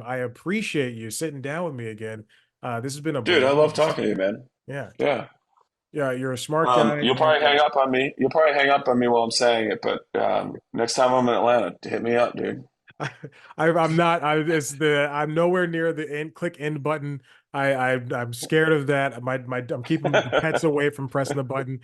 I appreciate you sitting down with me again. This has been a Dude, I love blast. talking to you, man. Yeah. Yeah. Yeah, you're a smart guy, You'll and probably hang up on me. You'll probably hang up on me while I'm saying it, but next time I'm in Atlanta, hit me up, dude. I'm not. I'm nowhere near the end. Click end button. I'm scared of that. I'm keeping the pets away from pressing the button.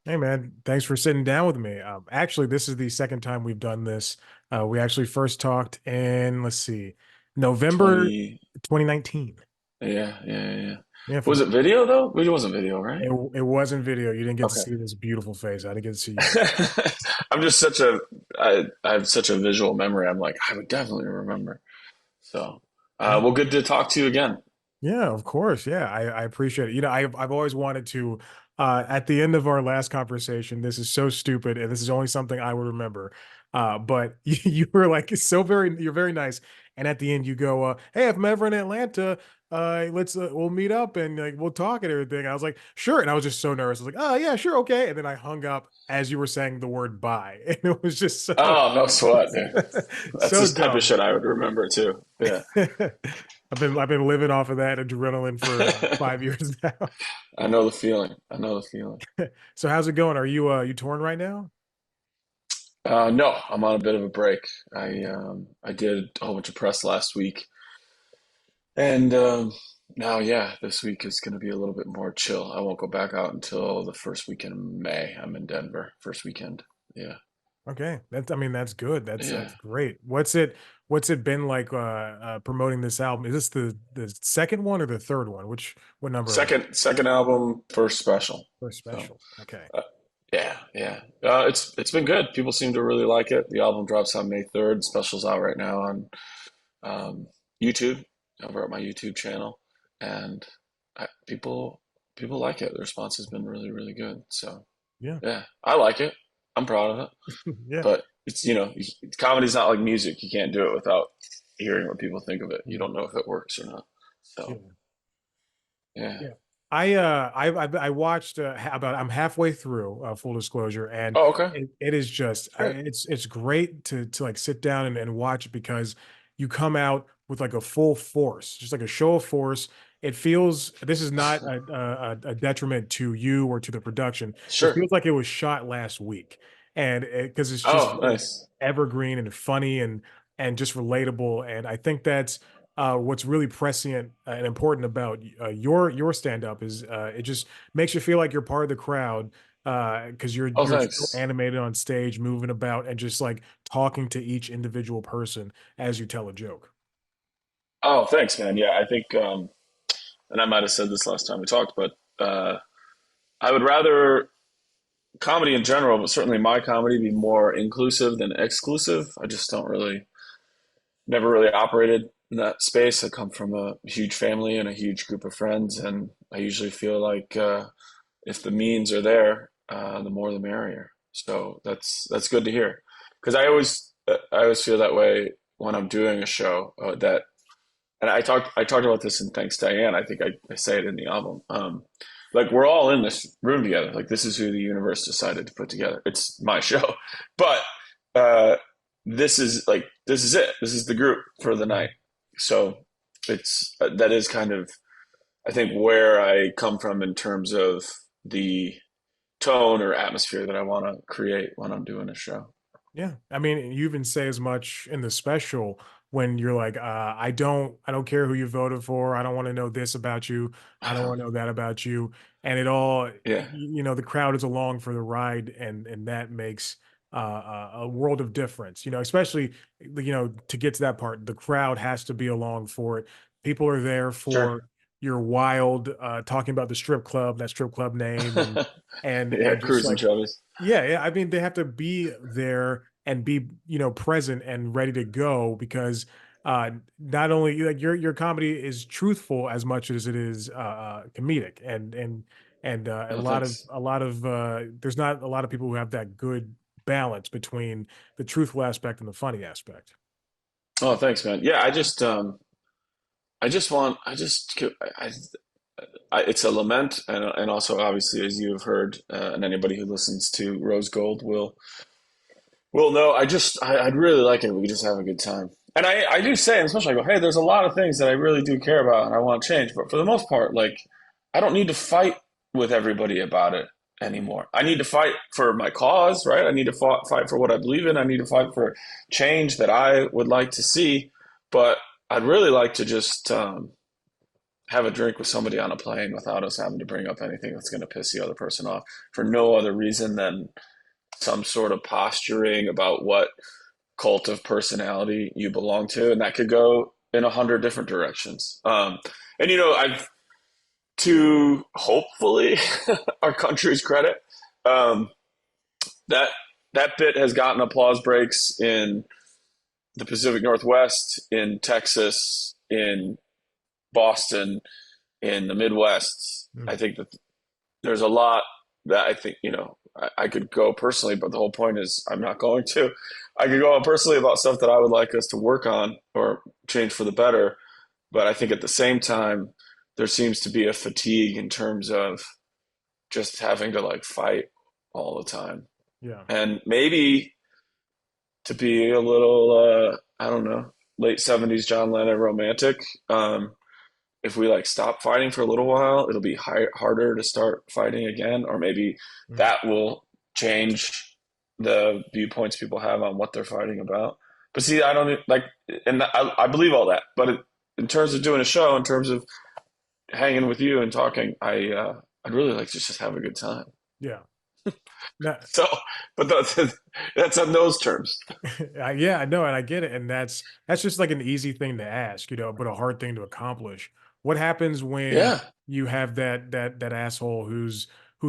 Hey man, thanks for sitting down with me. Actually, this is the second time we've done this. We actually first talked in, let's see, November 20. 2019. Yeah, yeah, yeah. Yeah, Was it video though? It wasn't video, right? it wasn't video. You didn't get to Okay. see this beautiful face. I didn't get to see you. I'm just such a I have such a visual memory. I'm like, I would definitely remember. So, Yeah. well, good to talk to you again. Yeah, of course. Yeah, I appreciate it. I've always wanted to. At the end of our last conversation, this is so stupid, and this is only something I would remember. But you were like you're very nice. And at the end, you go, "Hey, if I'm ever in Atlanta, let's we'll meet up and like we'll talk and everything." I was like, "Sure," and I was just so nervous. I was like, "Oh yeah, sure, okay." And then I hung up as you were saying the word "bye," and it was just so Oh, no sweat, dude. That's so this type of dumb. shit I would remember too. Yeah. I've been living off of that adrenaline for 5 years now. I know the feeling. I know the feeling. So how's it going? Are you touring right now? No, I'm on a bit of a break. I did a whole bunch of press last week, and now yeah, this week is going to be a little bit more chill. I won't go back out until the first weekend in May. I'm in Denver first weekend. Yeah, Okay, that's good. That's yeah. great. What's it been like promoting this album? Is this the second one or the third one? What number are we? Second album, first special. First So special. Okay. uh, yeah, yeah. It's been good. People seem to really like it. The album drops on May 3rd. Special's out right now on um, YouTube, over at my YouTube channel, and people like it. The response has been really, really good. So Yeah. yeah, I like it. I'm proud of it. Yeah. But it's comedy's not like music. You can't do it without hearing what people think of it. You Mm. don't know if it works or not. Yeah. So yeah. Yeah. I watched about I'm halfway through full disclosure, and Oh, okay. it is just Great. it's great to like sit down and watch it because you come out with like a full force, just like a show of force. It feels this is not a detriment to you or to the production. It Sure. feels like it was shot last week, and because it's just Oh, nice. evergreen and funny and just relatable, and I think that's what's really prescient and important about your stand up is it just makes you feel like you're part of the crowd because Oh, you're so thanks. animated on stage, moving about, and just like talking to each individual person as you tell a joke. Oh, thanks, man. Yeah, I think, and I might have said this last time we talked, but I would rather comedy in general, but certainly my comedy, be more inclusive than exclusive. I just don't really, never really operated in that space. I come from a huge family and a huge group of friends, and I usually feel like if the means are there, the more the merrier. So that's good to hear, because I always feel that way when I'm doing a show that. And I talked about this in Thanks Diane. I think I say it in the album. Like we're all in this room together. Like this is who the universe decided to put together. It's my show, but uh, this is it. This is the group for the night. So it's that is kind of I think where I come from in terms of the tone or atmosphere that I want to create when I'm doing a show. Yeah. I mean, you even say as much in the special when you're like, I don't care who you voted for. I don't want to know this about you. I don't want to know that about you. And it all, Yeah. the crowd is along for the ride, and that makes a world of difference. Especially, to get to that part, the crowd has to be along for it. People are there Sure. for your wild talking about the strip club, that strip club name, Yeah, and just cruising like Chevy's. yeah, yeah. I mean, they have to be there and be, present and ready to go because not only like your comedy is truthful as much as it is comedic, and Oh, thanks. a lot of there's not a lot of people who have that good balance between the truthful aspect and the funny aspect. Oh, thanks, man. Yeah, I just want, I it's a lament, and also obviously, as you have heard, and anybody who listens to Rose Gold will know. I'd really like it if we could just have a good time. And I do say, and especially I go, hey, there's a lot of things that I really do care about and I want to change, but for the most part, like I don't need to fight with everybody about it anymore. I need to fight for my cause, right? I need to fight for what I believe in. I need to fight for change that I would like to see, but I'd really like to just have a drink with somebody on a plane without us having to bring up anything that's going to piss the other person off for no other reason than some sort of posturing about what cult of personality you belong to, and that could go in 100 different directions. And I've to hopefully our country's credit, um, that that bit has gotten applause breaks in the Pacific Northwest, in Texas, in Boston, in the Midwest. I Mm, think that there's a lot that I think, I could go personally, but the whole point is I'm not going to. I could go on personally about stuff that I would like us to work on or change for the better. But I think at the same time, there seems to be a fatigue in terms of just having to like fight all the time. yeah. And maybe to be a little, I don't know, late 70s John Lennon romantic, if we like stop fighting for a little while, it'll be harder to start fighting again, or maybe Mm, that will change the viewpoints people have on what they're fighting about. But see, I don't like, and I believe all that. But in terms of doing a show, in terms of hanging with you and talking, I'd really like to just have a good time. yeah. No, So, but that's on those terms. yeah, I know, and I get it, and that's just like an easy thing to ask, but a hard thing to accomplish. What happens when Yeah, you have that asshole who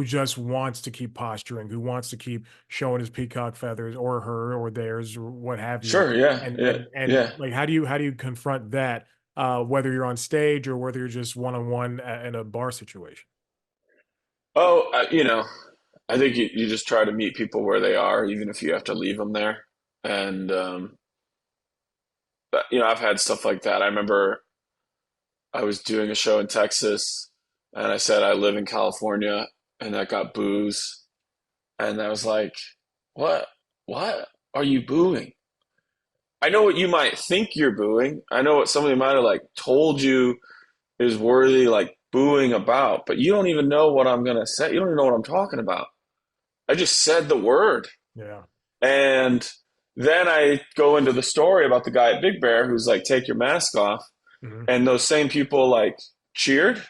just wants to keep posturing, who wants to keep showing his peacock feathers, or her, or theirs, or what have you? sure, yeah, And yeah, and yeah. like, how do you confront that? Whether you're on stage or whether you're just one on one in a bar situation. Oh, I think you just try to meet people where they are, even if you have to leave them there. And but, I've had stuff like that. I remember I was doing a show in Texas, and I said I live in California, and that got boos, and I was like, "What? What are you booing?" I know what you might think you're booing. I know what somebody might have like told you is worthy like booing about, but you don't even know what I'm gonna say. You don't even know what I'm talking about. I just said the word. Yeah. And then I go into the story about the guy at Big Bear who's like, take your mask off. Hmm. And those same people like cheered.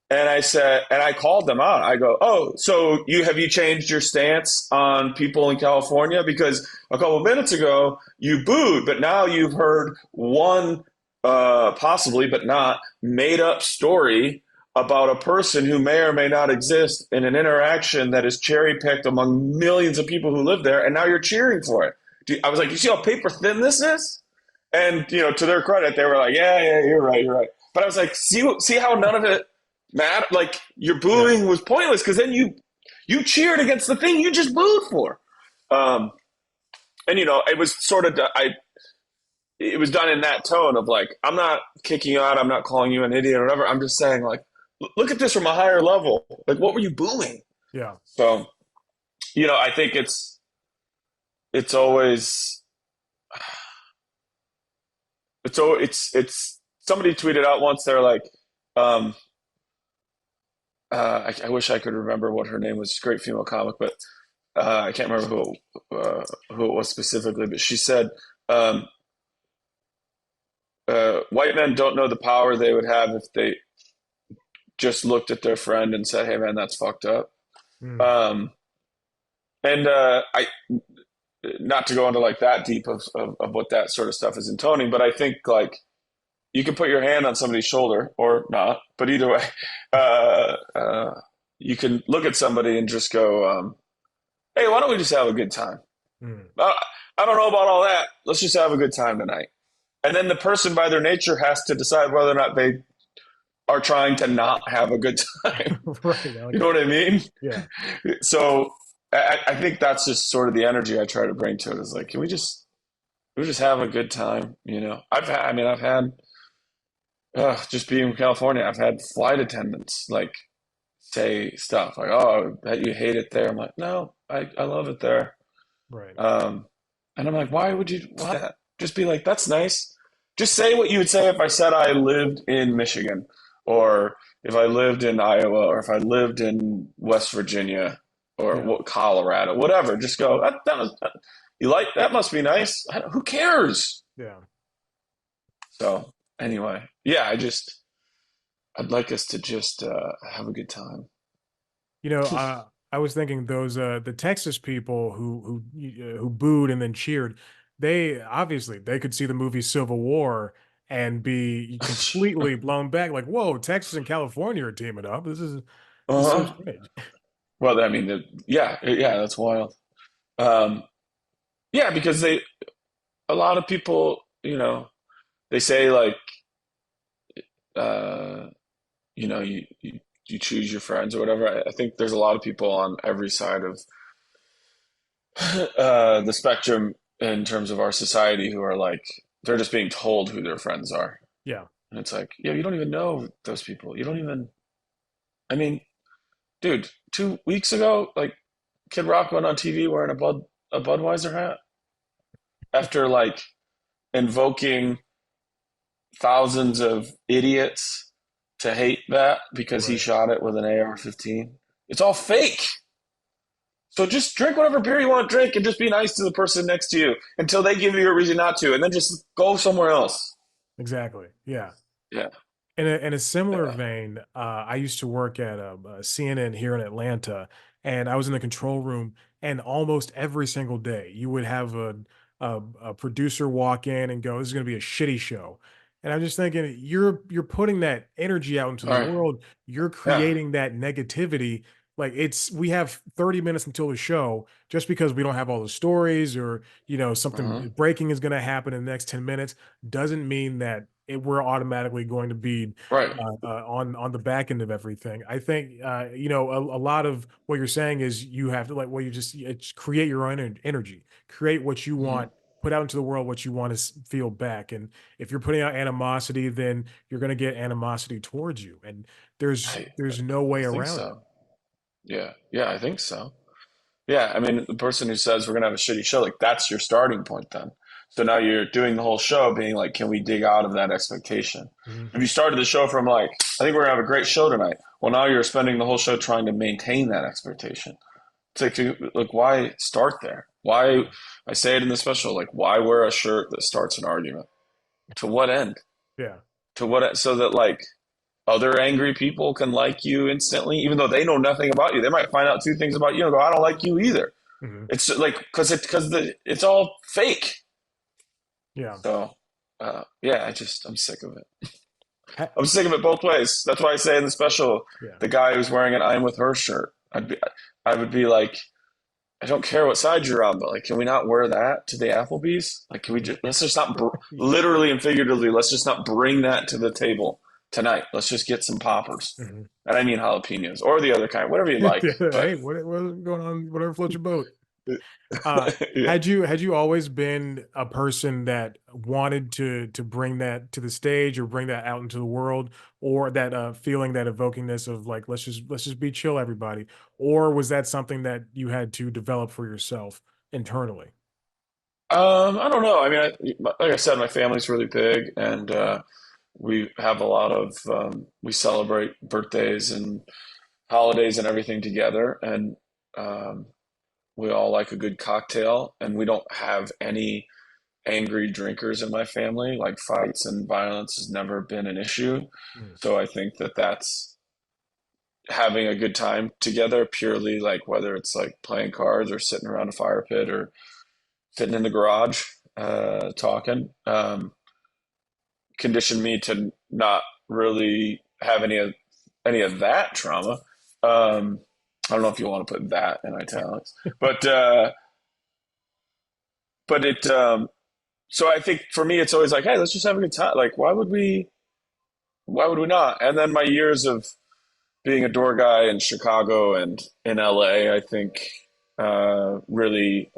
And I said, and I called them out. I go, oh, so you changed your stance on people in California? Because a couple of minutes ago you booed, but now you've heard one possibly, but not made up story about a person who may or may not exist in an interaction that is cherry picked among millions of people who live there, and now you're cheering for it. I was like, you see how paper thin this is? And to their credit, they were like, yeah, yeah, you're right, you're right. But I was like, see how none of it mattered. Like your Yeah. booing was pointless because then you cheered against the thing you just booed for. Um, and it was sort of it was done in that tone of like, I'm not kicking you out, I'm not calling you an idiot or whatever. I'm just saying like, look at this from a higher level. Like, what were you booing? Yeah. So I think it's always it's somebody tweeted out once. They're like, um, I wish I could remember what her name was. Great female comic, but I can't remember who it was specifically. But she said, um, "White men don't know the power they would have if they just looked at their friend and said, hey, man, that's fucked up.'" Mm, Um, and I not to go into like that deep of what that sort of stuff is intoning, but I think like you can put your hand on somebody's shoulder or not, but either way, uh, uh, you can look at somebody and just go, "Hey, why don't we just have a good time? mm. Uh, I don't know about all that. Let's just have a good time tonight." And then the person, by their nature, has to decide whether or not they are trying to not have a good time. Right. You know what I mean? Yeah. So I think that's just sort of the energy I try to bring to it. Is like, can we just have a good time? I've had just being in California, I've had flight attendants like say stuff like, "Oh, I bet you hate it there." I'm like, "No, I love it there." Right. Um, and I'm like, "Why would you why that?" Just be like, "That's nice." Just say what you would say if I said I lived in Michigan, or if I lived in Iowa, or if I lived in West Virginia, or Yeah. what Colorado, whatever. Just go. You like that? Must be nice. Who cares? Yeah. So anyway, yeah, I'd like us to just have a good time. You know, I was thinking those the Texas people who booed and then cheered, they obviously they could see the movie Civil War and be completely blown back, like, whoa, Texas and California are teaming up. This is so Uh-huh. strange. Well, I mean, yeah, that's wild. Um, yeah, because a lot of people, they say like, uh, you choose your friends or whatever. I think there's a lot of people on every side of the spectrum in terms of our society who are like, they're just being told who their friends are. Yeah. And it's like, yeah, you don't even know those people. You don't even, I mean, dude, 2 weeks ago, like Kid Rock went on TV wearing a Budweiser hat after like invoking thousands of idiots to hate that because he Right. shot it with an AR-15. It's all fake. So just drink whatever beer you want to drink and just be nice to the person next to you until they give you a reason not to, and then just go somewhere else. Exactly. Yeah. Yeah. In a similar Yeah. vein, I used to work at CNN here in Atlanta, and I was in the control room. And almost every single day, you would have a producer walk in and go, "This is going to be a shitty show." And I'm just thinking, you're putting that energy out into the All right. world. You're Yeah. creating that negativity. Like we have 30 minutes until the show, just because we don't have all the stories, or something Uh-huh. breaking is going to happen in the next 10 minutes, doesn't mean that we're automatically going to be Right. on the back end of everything. I think a lot of what you're saying is you have to, like, well, you just it's create your own energy, create what you Mhm. want, put out into the world what you want to feel back. And if you're putting out animosity, then you're going to get animosity towards you, and there's I, there's no way I think around it. so. Yeah. Yeah, I think so. Yeah, I mean, the person who says we're gonna have a shitty show, like that's your starting point then. So now you're doing the whole show being like, can we dig out of that expectation? Mhm. If you started the show from like, I think we're gonna have a great show tonight. Well, now you're spending the whole show trying to maintain that expectation. It's like why start there? Why I say it in the special, like why wear a shirt that starts an argument? To what end? Yeah. To what so that like other angry people can like you instantly, even though they know nothing about you. They might find out two things about you and go, I don't like you either. Mhm. It's like because it's all fake. Yeah. So yeah, I'm sick of it. Ha- I'm sick of it both ways. That's why I say in the special, yeah. the guy who's wearing an "I'm with her" shirt, I would be like, I don't care what side you're on, but like, can we not wear that to the Applebee's? Like, can we Mhm. just let's just not literally and figuratively, let's just not bring that to the table tonight. Let's just get some poppers, Mhm. and I mean jalapenos or the other kind, whatever you like. But Hey, what's going on? Whatever floats your boat. Uh, yeah. had you always been a person that wanted to bring that to the stage, or bring that out into the world, or that feeling, that evokingness of, like, let's just be chill, everybody, or was that something that you had to develop for yourself internally? I don't know. I mean, like I said, my family's really big, and we have a lot of we celebrate birthdays and holidays and everything together, and um, we all like a good cocktail, and we don't have any angry drinkers in my family. Like fights and violence has never been an issue, Mm. so I think that that's having a good time together, purely like whether it's like playing cards or sitting around a fire pit or sitting in the garage talking. Conditioned me to not really have any of that trauma. I don't know if you want to put that in italics, but but it. So I think for me, it's always like, hey, let's just have a good time. Like, why would we? Why would we not? And then my years of being a door guy in Chicago and in LA, I think really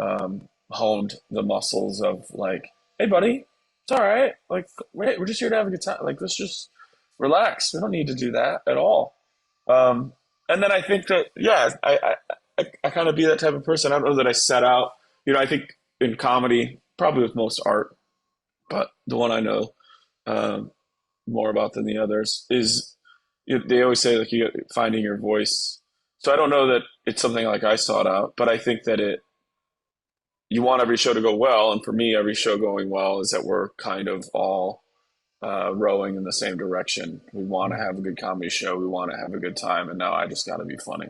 honed the muscles of like, hey, buddy, it's all right. Like, we're just here to have a good time. Like, let's just relax. We don't need to do that at all. Um, and then I think that, yeah, I kind of be that type of person. I don't know that I set out, I think in comedy, probably with most art, but the one I know um, more about than the others is they always say like you finding your voice. So I don't know that it's something like I sought out, but I think that you want every show to go well, and for me, every show going well is that we're kind of all rowing in the same direction. We want to Mm. have a good comedy show. We want to have a good time, and now I just got to be funny.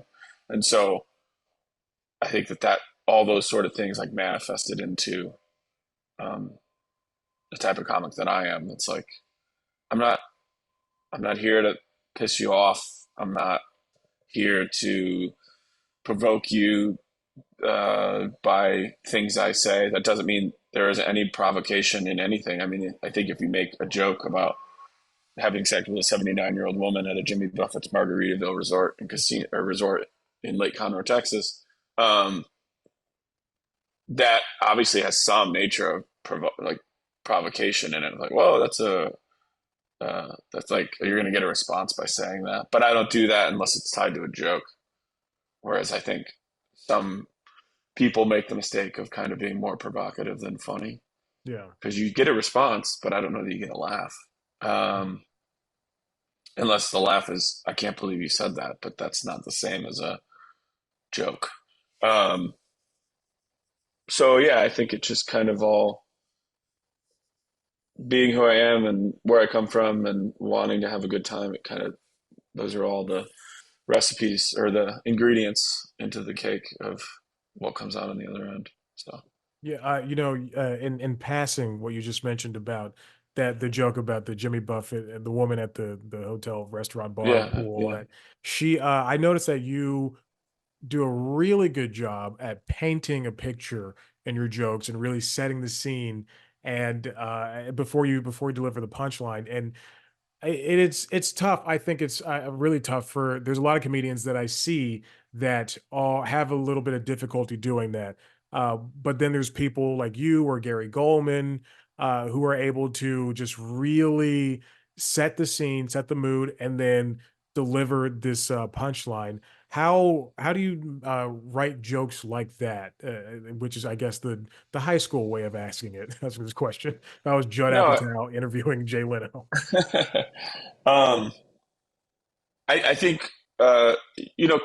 And so I think that all those sort of things like manifested into um, the type of comic that I am. It's like I'm not I'm not here to piss you off. I'm not here to provoke you by things I say. That doesn't mean there isn't any provocation in anything. I mean, I think if you make a joke about having sex with a 79-year-old woman at a Jimmy Buffett's Margaritaville resort and casino or resort in Lake Conroe, Texas, um, that obviously has some nature of like provocation in it. Like, whoa, that's like you're going to get a response by saying that. But I don't do that unless it's tied to a joke. Whereas I think some people make the mistake of kind of being more provocative than funny Yeah. because you get a response, but I don't know that you get a laugh. Um, unless the laugh is, I can't believe you said that, but that's not the same as a joke. Um, so yeah, I think it's just kind of all being who I am and where I come from and wanting to have a good time. It kind of, those are all the recipes or the ingredients into the cake of what comes out on the other end. So Yeah, in passing, what you just mentioned about that the joke about the Jimmy Buffett and the woman at the hotel, restaurant, bar, yeah, pool, all yeah. that. I noticed that you do a really good job at painting a picture in your jokes and really setting the scene and before you deliver the punchline. And it's tough. I think it's really tough for. There's a lot of comedians that I see that all have a little bit of difficulty doing that. But then there's people like you or Gary Goldman who are able to just really set the scene, set the mood, and then deliver this punchline. How do you write jokes like that? Which is, I guess, the high school way of asking it. That's this question. If I was Judd No, Apatow interviewing Jay Leno. um, I think you know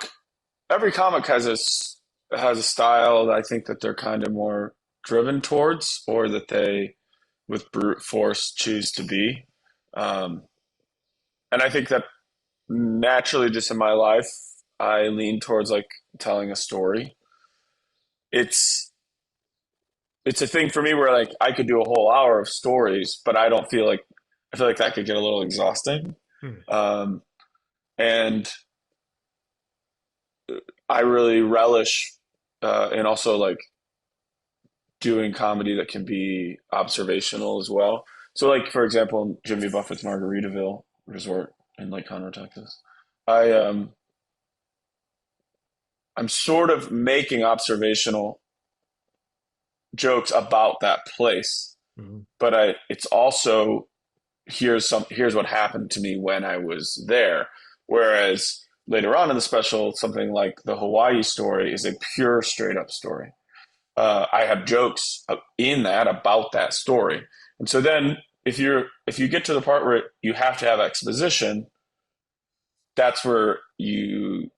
every comic has a style that I think that they're kind of more driven towards, or that they with brute force choose to be. Um, and I think that naturally, just in my life, I lean towards like telling a story. It's it's a thing for me where like I could do a whole hour of stories, but I feel like that could get a little exhausting. Hmm. Um, and I really relish and also like doing comedy that can be observational as well. So, like for example, Jimmy Buffett's Margaritaville Resort in Lake Conroe, Texas. I I'm sort of making observational jokes about that place, Mhm. but I it's also here's what happened to me when I was there. Whereas later on in the special, something like the Hawaii story is a pure straight up story. I have jokes in that about that story. And so then if you get to the part where you have to have exposition, that's where you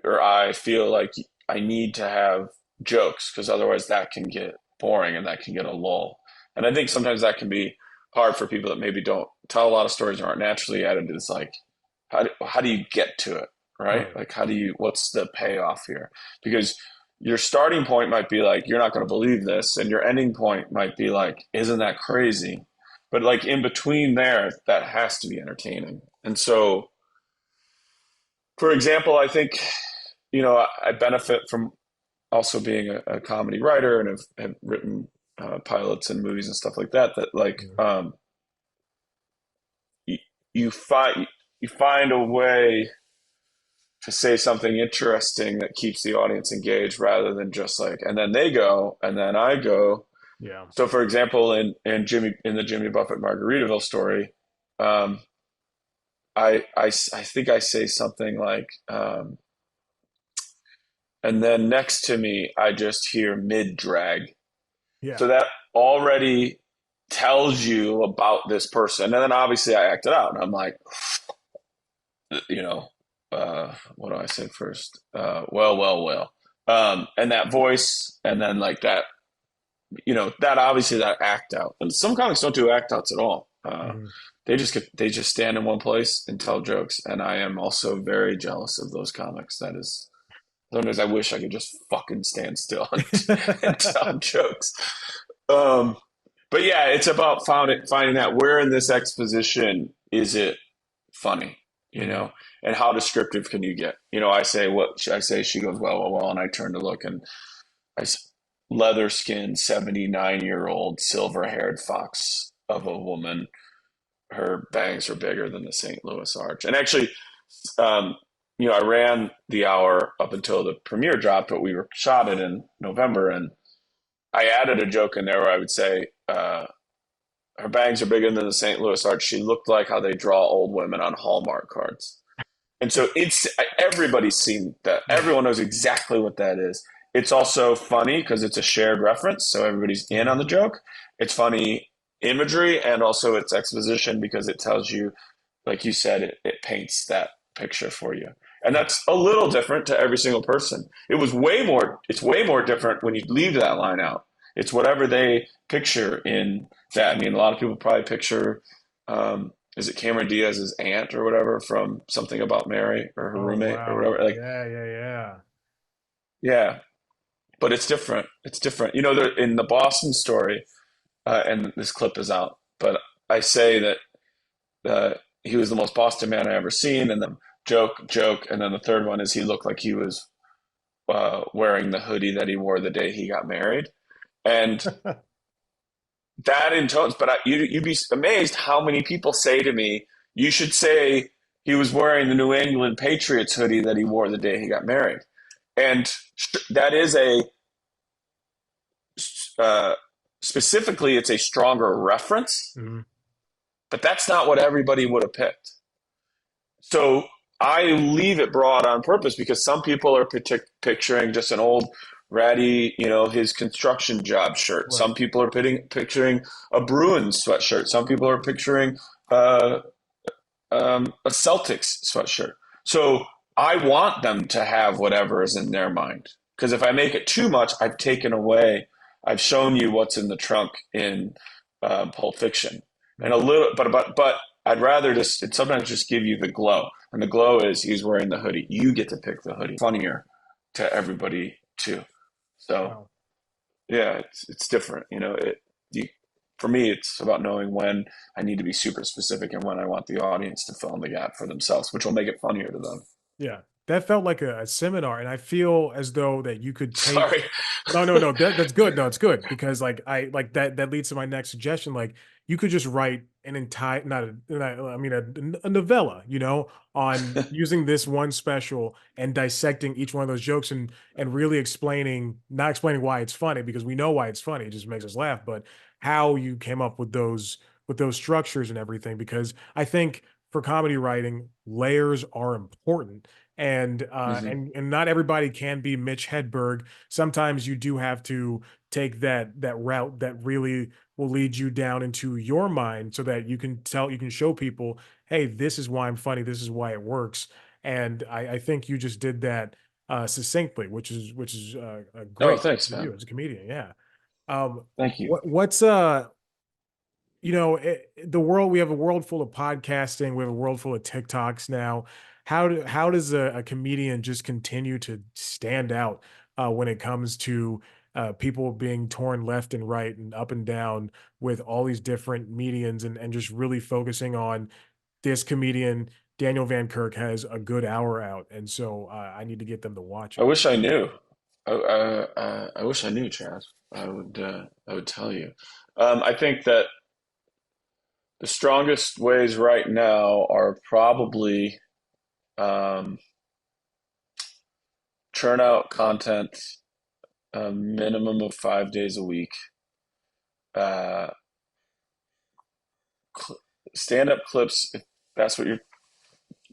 or I feel like I need to have jokes because otherwise that can get boring and that can get a lull. And I think sometimes that can be hard for people that maybe don't tell a lot of stories or aren't naturally at it. It's like how do you get to it, right? Right. Like what's the payoff here? Because your starting point might be like you're not going to believe this, and your ending point might be like isn't that crazy? But like in between there, that has to be entertaining. And so, for example, I think I benefit from also being a comedy writer and have written pilots and movies and stuff like that. That like Mhm. you, you find a way to say something interesting that keeps the audience engaged rather than just like and then they go and then I go. Yeah. So for example, in the Jimmy Buffett Margaritaville story, um, I think I say something like, and then next to me, I just hear mid drag. Yeah. So that already tells you about this person. And then obviously I act it out. And I'm like, you know, what do I say first? Well. And that voice, and then like that, that obviously that act out. And some comics don't do act outs at all. Mhm. They just stand in one place and tell jokes. And I am also very jealous of those comics. That is, sometimes I wish I could just fucking stand still and tell jokes. Um, but yeah, it's about finding out where in this exposition is it funny, Mhm. and how descriptive can you get? I say, what should I say? She goes, well, and I turn to look, and I leather skinned 79-year-old silver haired fox of a woman. Her bangs are bigger than the St. Louis Arch. And actually, um, I ran the hour up until the premiere dropped, but we were shot it in November, and I added a joke in there where I would say, her bangs are bigger than the St. Louis Arch. She looked like how they draw old women on Hallmark cards. And so everybody's seen that. Yeah. Everyone knows exactly what that is. It's also funny because it's a shared reference, so everybody's in on Mhm. the joke. It's funny imagery, and also it's exposition because it tells you, like you said, it paints that picture for you. And Yeah. that's a little different to every single person. It's way more different when you leave that line out. It's whatever they picture in that. I mean, a lot of people probably picture, is it Cameron Diaz's aunt or whatever from Something About Mary, or her Oh, roommate or wow. whatever. Like, Yeah, yeah, yeah. yeah, but it's different. It's different. In the Boston story, and this clip is out, but I say that he was the most Boston man I ever seen, and then joke, and then the third one is he looked like he was wearing the hoodie that he wore the day he got married, and that in tones. But you'd be amazed how many people say to me, "You should say he was wearing the New England Patriots hoodie that he wore the day he got married," and that is uh, specifically, it's a stronger reference, Mhm. but that's not what everybody would have picked. So I leave it broad on purpose because some people are picturing just an old ratty, his construction job shirt. Right. Some people are picturing a Bruins sweatshirt. Some people are picturing uh, a Celtics sweatshirt. So I want them to have whatever is in their mind. Because if I make it too much, I've shown you what's in the trunk in Pulp Fiction. And a Mhm. little, but I'd rather sometimes just give you the glow. And the glow is he's wearing the hoodie. You get to pick the hoodie. Funnier to everybody too. So Wow. yeah, it's different. You, for me, it's about knowing when I need to be super specific and when I want the audience to fill in the gap for themselves, which will make it funnier to them. Yeah. That felt like a seminar, and I feel as though that you could take. Sorry. No, no, no. That's good. No, it's good because like I like that leads to my next suggestion. Like you could just write an entire I mean a novella, on using this one special and dissecting each one of those jokes and really explaining, not explaining why it's funny because we know why it's funny, it just makes us laugh, but how you came up with those structures and everything. Because I think for comedy writing, layers are important. Hmm. And not everybody can be Mitch Hedberg. Sometimes you do have to take that route that really will lead you down into your mind so that you can show people, hey, this is why I'm funny, this is why it works. And I think you just did that succinctly, which is Oh, great thanks, for you man. as a comedian. Yeah. Um, Thank you. what's the world, we have a world full of podcasting, we have a world full of TikToks now. How does a comedian just continue to stand out when it comes to people being torn left and right and up and down with all these different medians, and just really focusing on this comedian Daniel Van Kirk has a good hour out, and so I need to get them to watch I it. wish I knew. I wish I knew, Chad. I would tell you. I think that the strongest ways right now are probably um, churn out content a minimum of 5 days a week. Uh, stand up clips, if that's what you're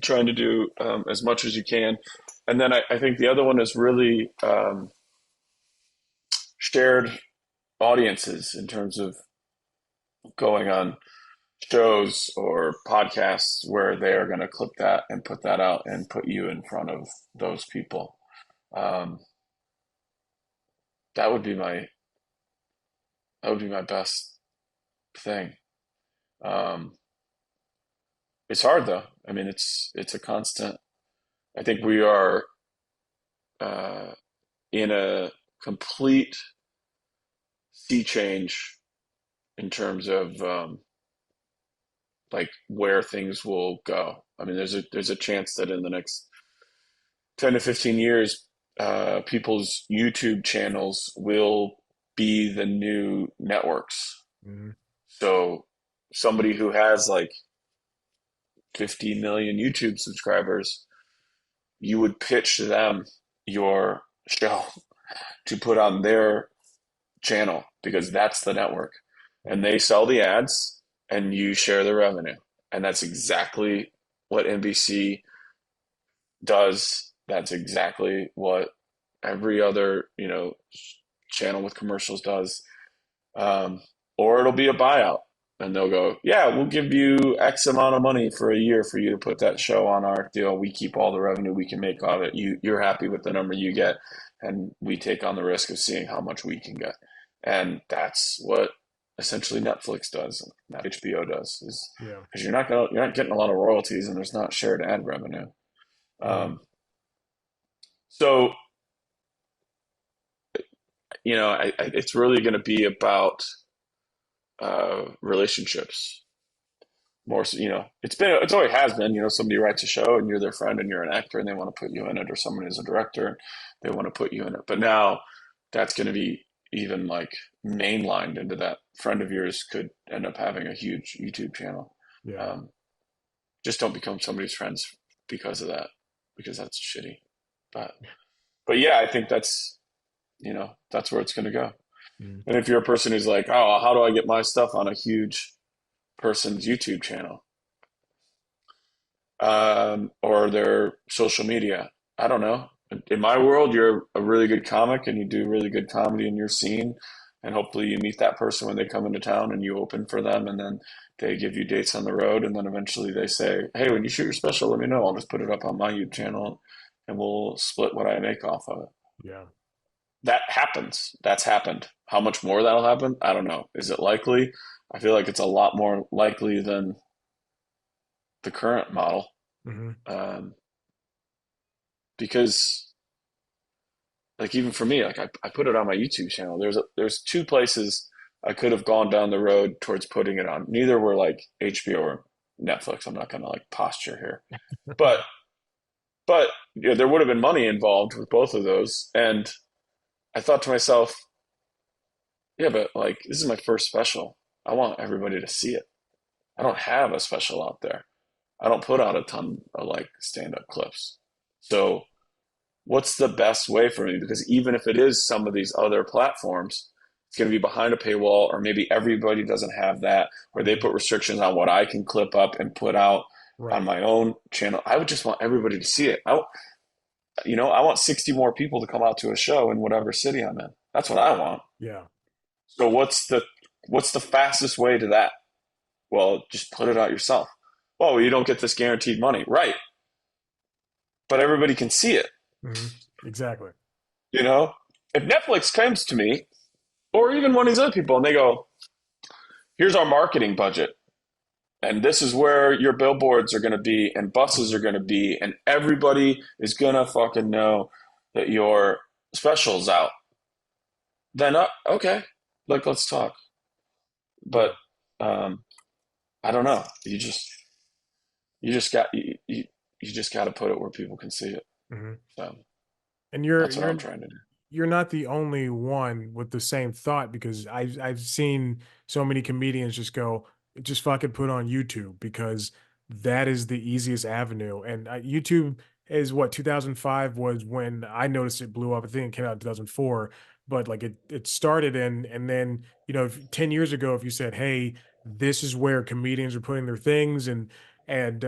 trying to do as much as you can. And then I think the other one is really shared audiences in terms of going on shows or podcasts where they are going to clip that and put that out and put you in front of those people. Um, that would be my best thing. Um, it's hard though. I mean, it's a constant. I think we are uh, in a complete sea change in terms of like where things will go. I mean, there's a chance that in the next 10 to 15 years, people's YouTube channels will be the new networks. Mhm. So somebody who has like 50 million YouTube subscribers, you would pitch them your show to put on their channel because that's the network. And Mhm. they sell the ads and you share the revenue. And that's exactly what NBC does. That's exactly what every other, channel with commercials does. Um, or it'll be a buyout and they'll go, yeah, we'll give you X amount of money for a year for you to put that show on our deal. We keep all the revenue we can make off it. You're happy with the number you get, and we take on the risk of seeing how much we can get. And that's what essentially Netflix does, and HBO does, is Yeah. because you're not getting a lot of royalties, and there's not shared ad revenue. Mhm. Um, so it's really going to be about relationships more so, it's always has been, somebody writes a show and you're their friend and you're an actor and they want to put you in it, or someone is a director and they want to put you in it. But now that's going to be even like mainlined into that. Friend of yours could end up having a huge YouTube channel. Yeah. um, just don't become somebody's friends because of that, because that's shitty. But yeah, I think that's where it's going to go. Mhm. And if you're a person who's like, oh, how do I get my stuff on a huge person's YouTube channel, or their social media? I don't know. In my world, you're a really good comic and you do really good comedy in your scene. And hopefully you meet that person when they come into town and you open for them. And then they give you dates on the road. And then eventually they say, hey, when you shoot your special, let me know. I'll just put it up on my YouTube channel and we'll split what I make off of it. Yeah. That happens. That's happened. How much more that'll happen? I don't know. Is it likely? I feel like it's a lot more likely than the current model. Mhm. Um, because like even for me, like I put it on my YouTube channel. There's two places I could have gone down the road towards putting it on. Neither were like HBO or Netflix. I'm not gonna like posture here. But there would have been money involved with both of those. And I thought to myself, yeah, but like this is my first special. I want everybody to see it. I don't have a special out there. I don't put out a ton of like stand-up clips. So what's the best way for me? Because even if it is some of these other platforms, it's going to be behind a paywall, or maybe everybody doesn't have that, or they Mhm. put restrictions on what I can clip up and put out on Right. my own channel. I would just want everybody to see it. I want 60 more people to come out to a show in whatever city I'm in. That's what I want. Yeah. So what's the fastest way to that? Well, just put it out yourself. Oh, you don't get this guaranteed money, right? But everybody can see it. Mhm. Exactly. You know, if Netflix comes to me, or even one of these other people, and they go, "Here's our marketing budget, and this is where your billboards are going to be, and buses are Mhm. going to be, and everybody is going to fucking know that your special's out." Then, okay, like let's talk. But Yeah. um, I don't know. You just got you just got to put it where people can see it. Mhm. So And that's what I'm trying to do. you're not the only one with the same thought, because I've seen so many comedians just go, just fucking put on YouTube, because that is the easiest avenue. And YouTube is what, 2005 was when I noticed it blew up. I think it came out in 2004, but like it started in, and then, 10 years ago, if you said, hey, this is where comedians are putting their things, and and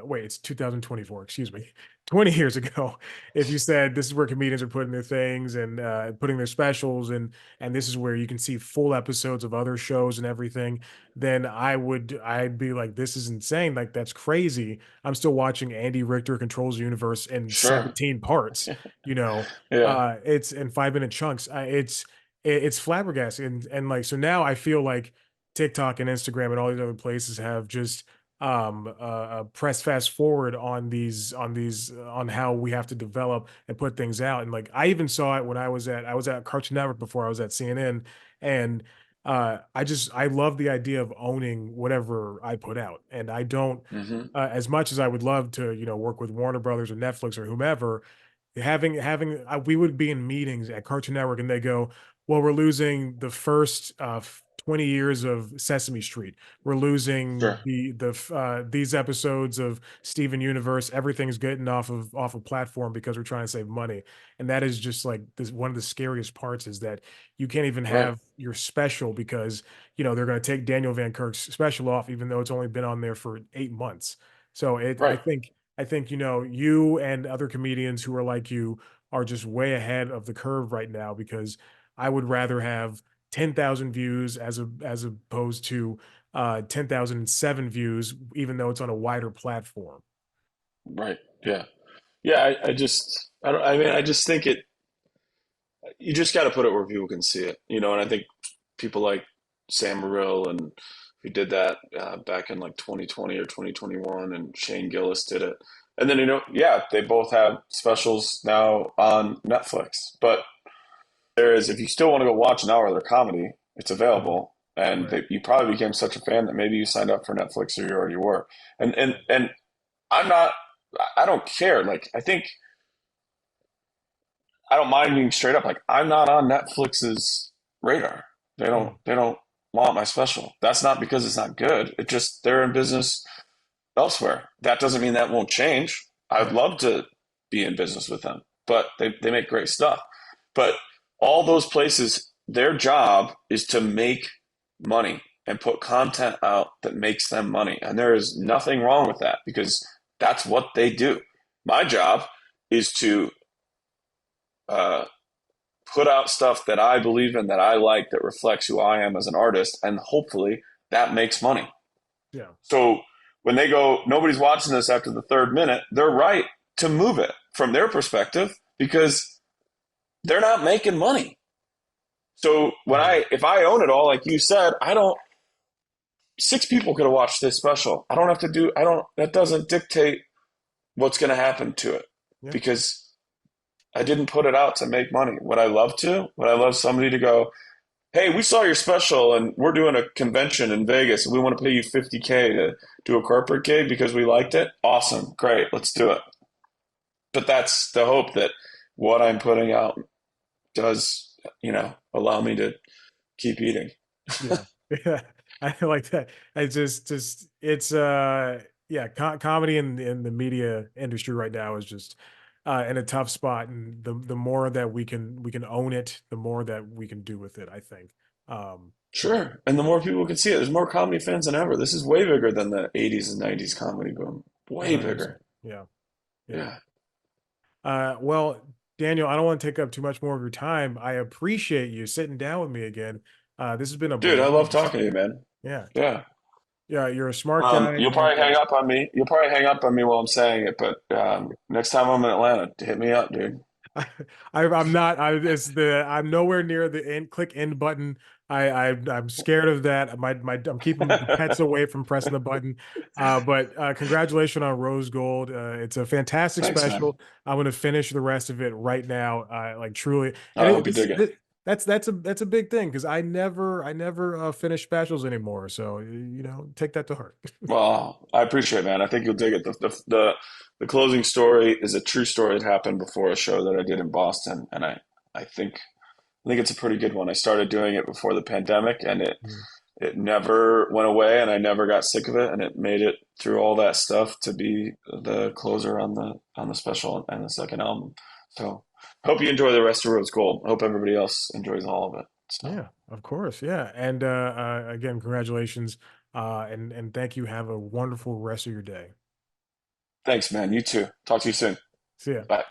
wait, it's 2024, excuse me, 20 years ago, if you said this is where comedians are putting their things and putting their specials, and this is where you can see full episodes of other shows and everything, then I'd be like, this is insane. Like, that's crazy. I'm still watching Andy Richter Controls the Universe in Sure. 17 parts, you know, Yeah. it's in 5 minute chunks. It's flabbergasting. And like, so now I feel like TikTok and Instagram and all these other places have just press fast forward on on how we have to develop and put things out. And like, I even saw it when I was at Cartoon Network before I was at CNN. And I love the idea of owning whatever I put out. And I don't, Hmm. as much as I would love to, work with Warner Brothers or Netflix or whomever, having we would be in meetings at Cartoon Network and they go, well, we're losing the first 20 years of Sesame Street. We're losing Sure. these episodes of Steven Universe. Everything's getting off of platform because we're trying to save money. And that is just like this, one of the scariest parts is that you can't even Right. have your special because they're going to take Daniel Van Kirk's special off, even though it's only been on there for 8 months. So Right. I think, you and other comedians who are like you are just way ahead of the curve right now because I would rather have 10,000 views as opposed to 10,007 views, even though it's on a wider platform. Right. Yeah. Yeah. I don't, I mean, I just think you just got to put it where people can see it, and I think people like Sam Morril and who did that back in like 2020 or 2021, and Shane Gillis did it. And then, yeah, they both have specials now on Netflix. But if you still want to go watch an hour of their comedy, it's Mhm. available. And Right. you probably became such a fan that maybe you signed up for Netflix or you already were. And I'm not, I don't care. Like, I don't mind being straight up. Like, I'm not on Netflix's radar. Mm. They don't want my special. That's not because it's not good. It just, they're in business elsewhere. That doesn't mean that won't change. I'd Right. love to be in business with them, but they make great stuff. But all those places, their job is to make money and put content out that makes them money. And there is nothing wrong with that because that's what they do. My job is to uh, put out stuff that I believe in, that I like, that reflects who I am as an artist, and hopefully that makes money. Yeah. So when they go, nobody's watching this after the third minute, they're right to move it from their perspective because they're not making money. So Mhm. if I own it all, like you said, I don't, six people could have watched this special. I don't have to do, I don't, that doesn't dictate what's going to happen to it Yeah. because I didn't put it out to make money. Would I love somebody to go, hey, we saw your special and we're doing a convention in Vegas and we want to pay you 50K to do a corporate gig because we liked it. Awesome. Great. Let's do it. But that's the hope that what I'm putting out does, allow me to keep eating. Yeah. Yeah. I like that. I just it's yeah, comedy in the media industry right now is just in a tough spot, and the more that we can own it, the more that we can do with it, I think. So Sure. And the more people can see it, there's more comedy fans than ever. This is way bigger than the 80s and 90s comedy boom. Way 100%. bigger. Yeah. Yeah. Yeah. Well, Daniel, I don't want to take up too much more of your time. I appreciate you sitting down with me again. This has been a Dude, I love blast. talking to you, man. Yeah. Yeah. Yeah, you're a smart guy, You'll and probably hang up on me. You'll probably hang up on me while I'm saying it, but next time I'm in Atlanta, hit me up, dude. I'm not. I'm nowhere near the end. Click end button. I'm scared of that. I'm keeping the pets away from pressing the button. But congratulations on Rose Gold. It's a fantastic Thanks, man. special. I'm going to finish the rest of it right now. Like truly, and I hope you dig it. that's a big thing because I never finish specials anymore. So take that to heart. Well, I appreciate it, man. I think you'll dig it. The closing story is a true story that happened before a show that I did in Boston, and I think it's a pretty good one. I started doing it before the pandemic, and Mm. it never went away, and I never got sick of it, and it made it through all that stuff to be the closer on the special and the second album. So, hope you enjoy the rest of Rose Gold. I hope everybody else enjoys all of it. So, Yeah, of course. Yeah. And again, congratulations And thank you. Have a wonderful rest of your day. Thanks, man. You too. Talk to you soon. See ya. Bye.